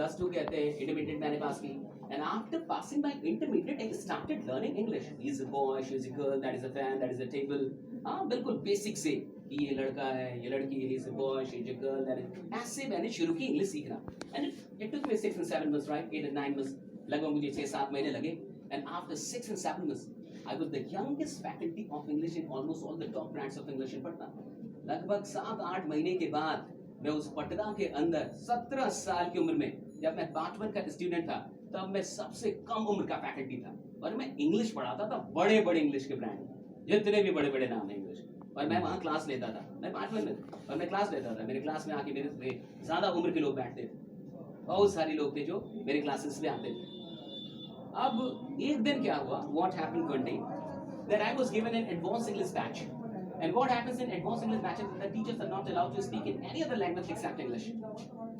+2 कहते हैं, इंटरमीडिएट मैंने पास की, and after passing my intermediate I started learning English. He is a boy, she is a girl, that is a fan, that is a table. हाँ, बिल्कुल basic से कि ये लड़का है, ये लड़की है, he is a boy, she is a girl, that is, ऐसे मैंने शुरू की इंग्लिश सीखना। And it took me 6 and 7 months, right? 8 and 9 months, लगभग मुझे 6-7 महीने लगे। And after 6 and 7 months I was the youngest faculty of English in almost all the top brands of English in Patna. लगभग 7-8 महीने के बाद मैं उस पटना के अंदर 17 साल की उम्र में, जब मैं बाटवन का स्टूडेंट था, तब मैं सबसे कम उम्र का फैकल्टी था और मैं इंग्लिश पढ़ाता था, बड़े बड़े इंग्लिश के ब्रांड, जितने भी बड़े बड़े नाम है इंग्लिश, और मैं वहाँ क्लास लेता था। मैं बाटवन में था और मैं क्लास लेता था। मेरे क्लास में आके मेरे से ज़्यादा उम्र के लोग बैठते थे, बहुत सारे लोग थे जो मेरे क्लासेस में आते थे। अब एक दिन क्या हुआ, what happened one day, that I was given an advanced English batch. And what happens in advanced English batches is that teachers are not allowed to speak in any other language except English.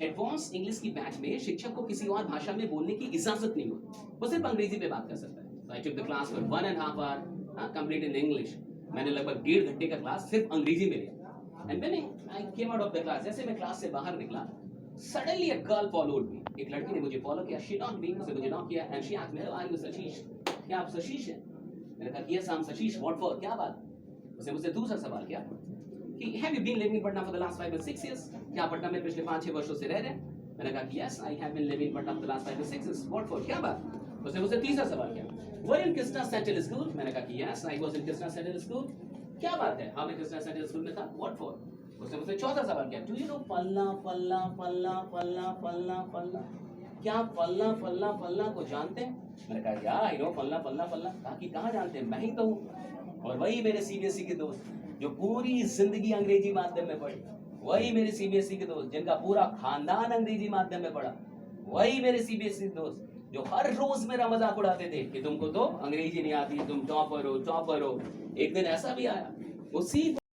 Advanced English की batch में शिक्षक को किसी और भाषा में बोलने की इजाजत नहीं होती, वो सिर्फ अंग्रेजी में बात कर सकता है। So I took the class for 1.5 hour, complete in English. मैंने लगभग 1.5 घंटे का क्लास सिर्फ अंग्रेजी में लिया। And when I came out of the class, जैसे मैं क्लास से बाहर निकला, suddenly a girl followed me. एक लड़की ने मुझे फॉलो किया, she knocked me, उसने मुझे नॉक किया, and she asked me, are you Sashish? क्या आप सशीश हैं? मैंने कहा yes, I'm Sashish. What for? क्या बात? उसने मुझसे दूसरा सवाल किया कि have you been living in Patna for the last 5 or 6 years? क्या पटना में पिछले 5-6 वर्षों से रह रहे हैं? मैंने कहा कि yes, I have been living in Patna for the last 5 or 6 years. What for? क्या बात? उसने मुझसे तीसरा सवाल किया, were you in Krishna Central School? मैंने कहा कि yes, I was in Krishna Central School. क्या बात है? हाँ, मैं कृष्णा सेंट्रल स्कूल में था। What for? उसने मुझसे चौथा सवाल किया, do you know फल्ला फल्ला फल्ला फल्ला फल्ला फल्ला? क्या फल्ला फल्ला फल्ला को जानते हैं? मैंने कहा यार आई नो फल्ला फल्ला फल्ला। कहा कि कहाँ जानते हैं? मैं ही तो हूँ। और वही मेरे सीबीएसई के दोस्त जो पूरी जिंदगी अंग्रेजी माध्यम में पढ़े, वही मेरे सीबीएसई के दोस्त जिनका पूरा खानदान अंग्रेजी माध्यम में पढ़ा, वही मेरे सीबीएसई दोस्त जो हर रोज मेरा मजाक उड़ाते थे कि तुमको तो अंग्रेजी नहीं आती, तुम टॉपर हो टॉपर हो। एक दिन ऐसा भी आया, उसी